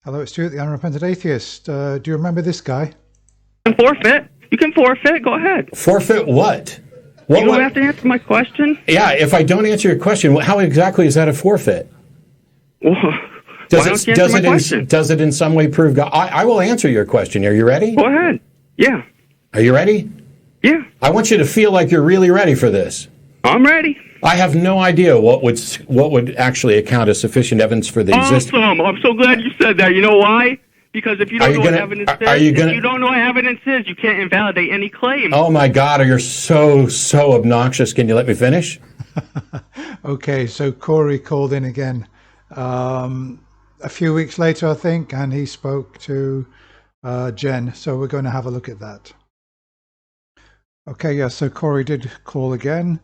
Hello, it's Stuart, the unrepentant atheist. Do you remember this guy? You can forfeit. You can forfeit. Go ahead. Forfeit what? You don't have to answer my question. Yeah, if I don't answer your question, how exactly is that a forfeit? Well, Does it in some way prove God? I will answer your question. Are you ready? Go ahead. Yeah. Are you ready? Yeah. I want you to feel like you're really ready for this. I'm ready. I have no idea what would actually account as sufficient evidence for the existence. Awesome. I'm so glad you said that. You know why? Because if you don't know what evidence is, you don't know what evidence is, you can't invalidate any claim. Oh my God, you're so obnoxious. Can you let me finish? Okay, so Cory called in again a few weeks later, I think, and he spoke to Jen. So we're going to have a look at that. Okay, yeah, so Cory did call again.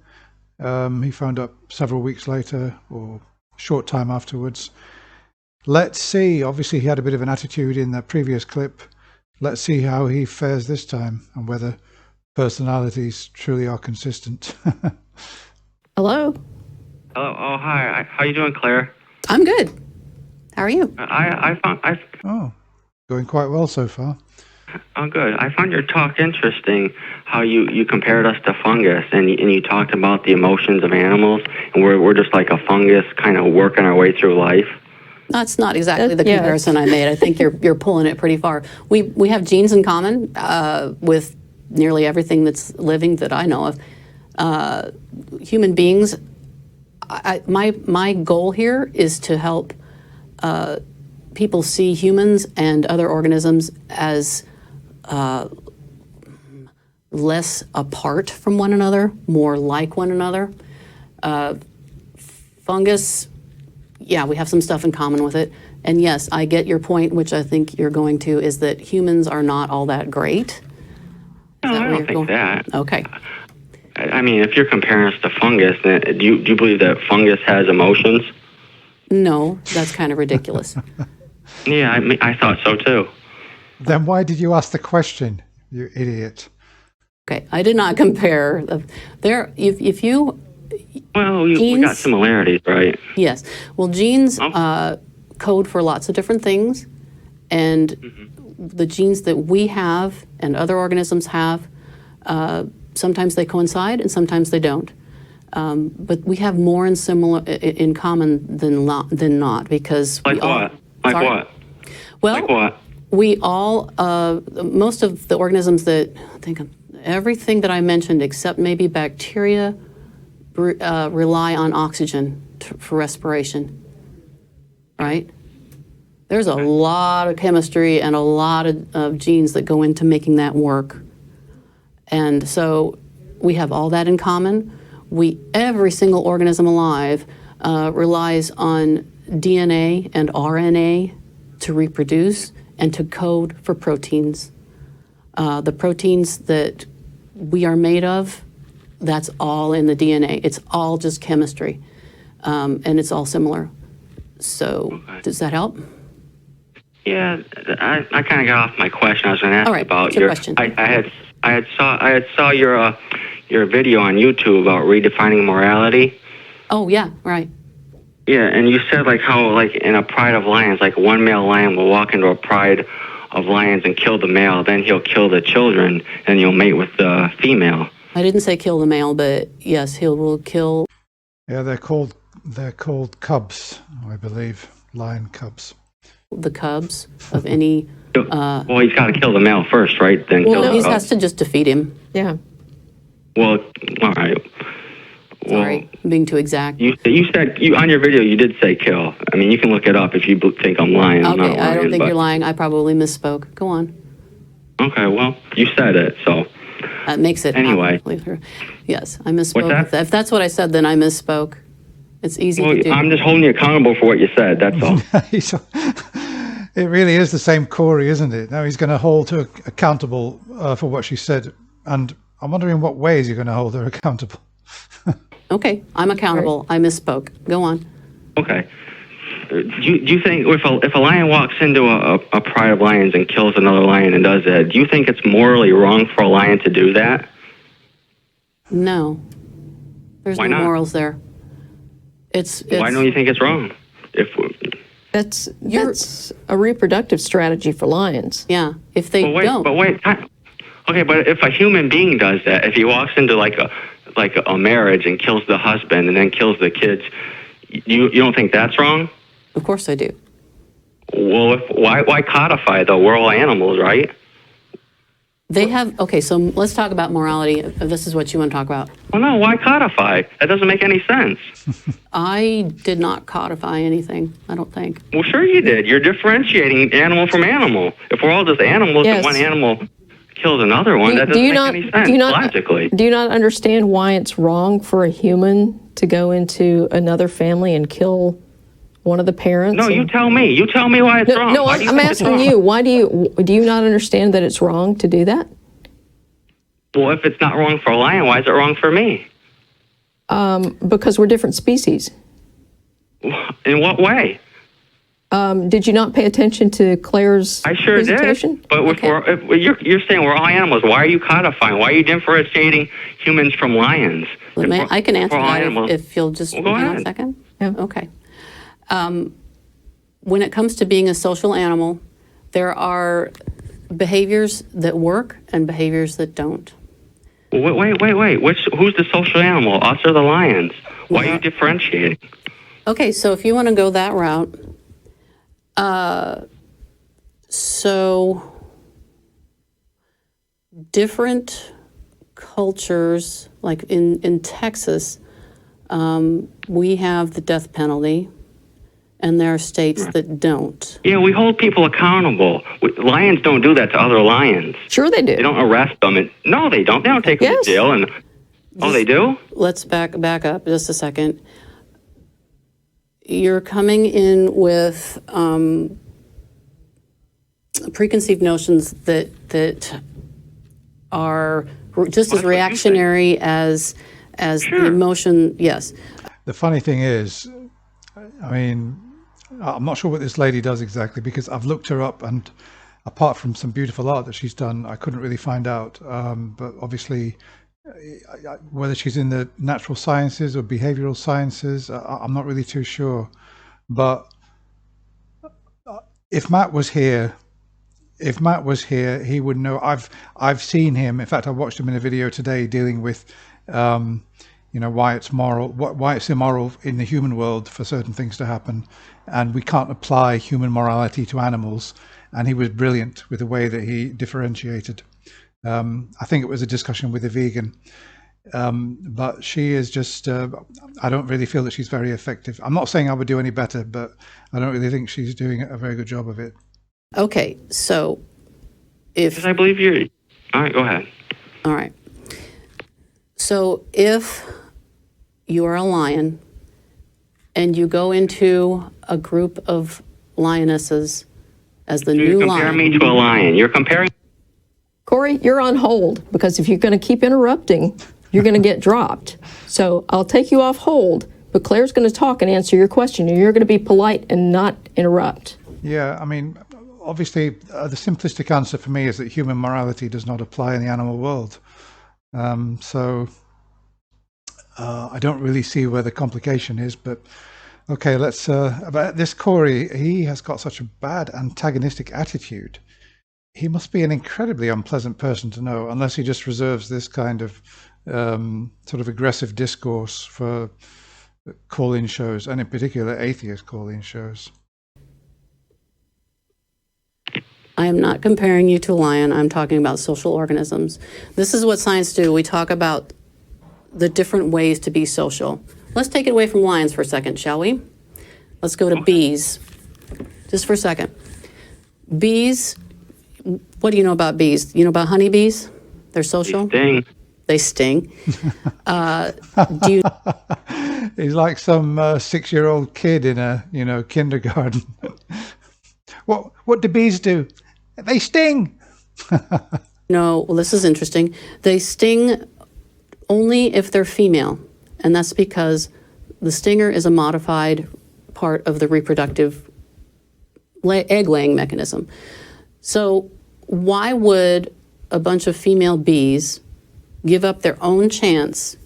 He phoned up several weeks later, or a short time afterwards. Let's see. Obviously, he had a bit of an attitude in the previous clip. Let's see how he fares this time and whether personalities truly are consistent. Hello. Hello. Oh, hi. How you doing, Claire? I'm good. How are you? Oh, going quite well so far. I'm good. I found your talk interesting, how you compared us to fungus, and you talked about the emotions of animals, and we're just like a fungus kind of working our way through life. That's not exactly the comparison I made. I think you're pulling it pretty far. We have genes in common with nearly everything that's living that I know of. Human beings, my goal here is to help people see humans and other organisms as less apart from one another, more like one another. Fungus, yeah, we have some stuff in common with it. And yes, I get your point, which I think you're going to, is that humans are not all that great. No, I don't think that. Okay. I mean, if you're comparing us to fungus, do you believe that fungus has emotions? No, that's kind of ridiculous. Yeah, I thought so too. Then why did you ask the question, you idiot? Okay, I did not compare. If you... Well, we got similarities, right? Yes. Well, genes code for lots of different things, and the genes that we have and other organisms have, sometimes they coincide and sometimes they don't. But we have more in common than not, because like what? Like what? Well, like what? We all, most of the organisms that, I think everything that I mentioned except maybe bacteria, rely on oxygen for respiration, right? There's a lot of chemistry and a lot of genes that go into making that work. And so we have all that in common. Every single organism alive relies on DNA and RNA to reproduce and to code for proteins. The proteins that we are made of, that's all in the DNA. It's all just chemistry, and it's all similar. So does that help? Yeah, I kind of got off my question. I was going to ask about your question. I had saw your video on YouTube about redefining morality. Oh yeah, right. Yeah, and you said like how like in a pride of lions, like one male lion will walk into a pride of lions and kill the male, then he'll kill the children, and he'll mate with the female. I didn't say kill the male, but yes, he will kill. Yeah, they're called cubs, I believe, lion cubs. The cubs of any. Well, he's got to kill the male first, right? Then kill the he cubs. has to just defeat him. Yeah. Well, all right. Sorry, being too exact. You said on your video you did say kill. I mean, you can look it up if you think I'm lying. Okay, I'm not lying, I don't think you're lying. I probably misspoke. Go on. Okay, well, you said it, so. That makes it. Anyway. Yes, I misspoke. What's that? If that's what I said, then I misspoke. It's easy to do. I'm just holding you accountable for what you said, that's all. It really is the same Cory, isn't it? Now he's going to hold her accountable for what she said. And I'm wondering what ways you're going to hold her accountable. Okay, I'm accountable. I misspoke. Go on. Okay. Do you think if a lion walks into a pride of lions and kills another lion and does that, do you think it's morally wrong for a lion to do that? No. There's Why no not? morals there. It's Why don't you think it's wrong? That's a reproductive strategy for lions. Yeah, if they don't. But wait. Okay, but if a human being does that, if he walks into like a marriage and kills the husband and then kills the kids, you don't think that's wrong? Of course I do. Well, why codify though? We're all animals, right? They have, okay, so let's talk about morality. If this is what you want to talk about. Well, no, why codify? That doesn't make any sense. I did not codify anything, I don't think. Well, sure you did. You're differentiating animal from animal. If we're all just animals and one animal kills another one, that doesn't make any sense logically. Do you not understand why it's wrong for a human to go into another family and kill one of the parents? No, you tell me. You tell me why it's wrong. No, I'm asking you. Why do you not understand that it's wrong to do that? Well, if it's not wrong for a lion, why is it wrong for me? Because we're different species. In what way? Did you not pay attention to Claire's presentation? Did. But if you're saying we're all animals, why are you codifying? Why are you differentiating humans from lions? I can answer that if you'll just hang on a second. Yeah. Okay. When it comes to being a social animal, there are behaviors that work and behaviors that don't. Wait. Who's the social animal, us or the lions? Why are you differentiating? Okay, so if you want to go that route, so different cultures, like in Texas, we have the death penalty, and there are states that don't. Yeah, we hold people accountable. Lions don't do that to other lions. Sure they do. They don't arrest them. No, they don't. They don't take them to jail. They do? Let's back up just a second. You're coming in with preconceived notions that are just as reactionary as the emotion. Yes. The funny thing is, I mean, I'm not sure what this lady does exactly, because I've looked her up, and apart from some beautiful art that she's done, I couldn't really find out. But obviously, whether she's in the natural sciences or behavioral sciences, I'm not really too sure. But if Matt was here, he would know. I've seen him. In fact, I watched him in a video today dealing with why it's moral, why it's immoral in the human world for certain things to happen, and we can't apply human morality to animals. And he was brilliant with the way that he differentiated. I think it was a discussion with a vegan, but she is just, I don't really feel that she's very effective. I'm not saying I would do any better, but I don't really think she's doing a very good job of it. Okay, so if... I believe you're... All right, go ahead. All right. So if you are a lion and you go into a group of lionesses as the new lion... You compare me to a lion. You're comparing... Cory, you're on hold, because if you're going to keep interrupting, you're going to get dropped. So I'll take you off hold, but Claire's going to talk and answer your question, and you're going to be polite and not interrupt. Yeah, I mean, obviously, the simplistic answer for me is that human morality does not apply in the animal world. So I don't really see where the complication is, but okay, let's, about this Cory, he has got such a bad antagonistic attitude. He must be an incredibly unpleasant person to know, unless he just reserves this kind of sort of aggressive discourse for call-in shows, and in particular atheist call-in shows. I am not comparing you to a lion. I'm talking about social organisms. This is what science do. We talk about the different ways to be social. Let's take it away from lions for a second, shall we? Let's go to bees, just for a second. Bees, what do you know about bees? You know about honeybees? They're social? They sting. Do you... He's like some 6-year-old kid in a kindergarten. What do bees do? They sting. No, well, this is interesting. They sting only if they're female, and that's because the stinger is a modified part of the reproductive egg-laying mechanism. So why would a bunch of female bees give up their own chance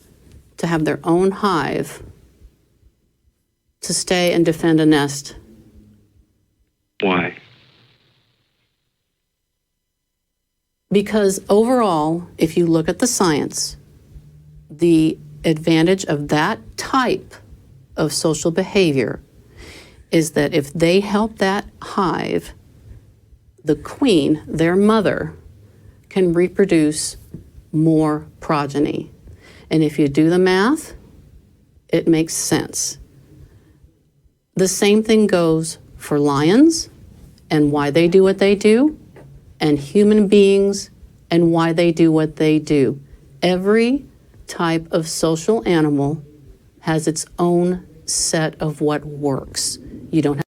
to have their own hive to stay and defend a nest Because overall, if you look at the science, the advantage of that type of social behavior is that if they help that hive, the queen, their mother, can reproduce more progeny. And if you do the math, it makes sense. The same thing goes for lions and why they do what they do, and human beings and why they do what they do. Every type of social animal has its own set of what works. You don't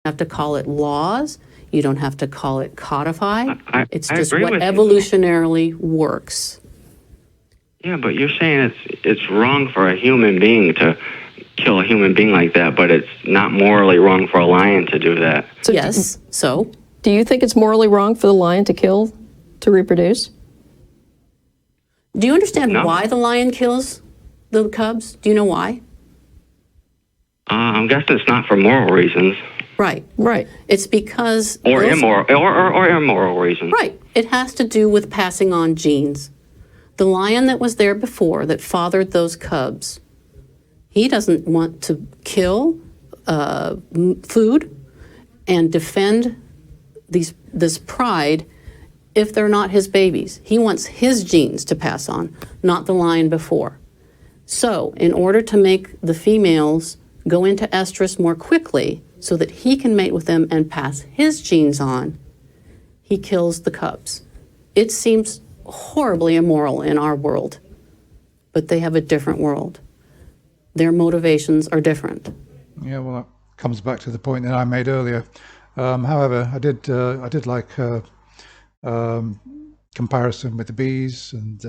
have to call it laws. You don't have to call it codified. It's just what evolutionarily works. Yeah, but you're saying it's wrong for a human being to kill a human being like that, but it's not morally wrong for a lion to do that. So Yes, so? Do you think it's morally wrong for the lion to kill to reproduce? Do you understand No. why the lion kills the cubs? Do you know why? I'm guessing it's not for moral reasons. Right. Right. It's because... Or those- immoral, or immoral reasons. Right. It has to do with passing on genes. The lion that was there before, that fathered those cubs, he doesn't want to kill food and defend this pride if they're not his babies. He wants his genes to pass on, not the lion before. So in order to make the females go into estrus more quickly so that he can mate with them and pass his genes on, he kills the cubs. It seems horribly immoral in our world, but they have a different world. Their motivations are different. Yeah, well, that comes back to the point that I made earlier. However, I did like her comparison with the bees and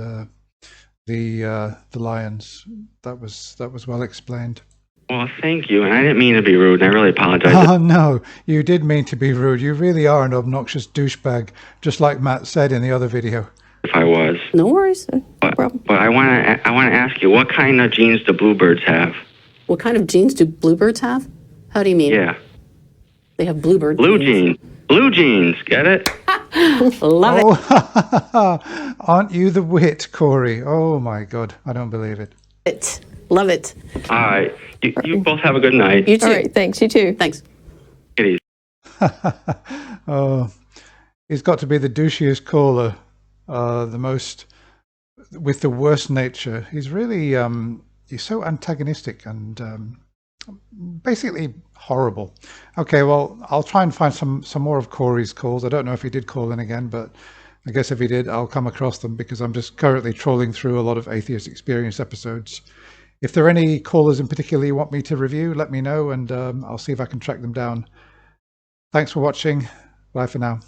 the lions. That was well explained. Well, thank you, and I didn't mean to be rude, and I really apologize. Oh no, you did mean to be rude. You really are an obnoxious douchebag, just like Matt said in the other video. If I was. No worries. But I want to ask you, what kind of genes do bluebirds have? What kind of genes do bluebirds have? How do you mean? Yeah. They have bluebird Blue genes. genes. Blue genes, get it? Love it. Oh, aren't you the wit, Cory? Oh my God, I don't believe it. Love it. All right. You both have a good night. You too. All right, thanks. You too. Thanks. Get easy. Oh, he's got to be the douchiest caller, the most, with the worst nature. He's really, he's so antagonistic and basically horrible. Okay, well, I'll try and find some more of Cory's calls. I don't know if he did call in again, but I guess if he did, I'll come across them because I'm just currently trawling through a lot of Atheist Experience episodes. If there are any callers in particular you want me to review, let me know and I'll see if I can track them down. Thanks for watching. Bye for now.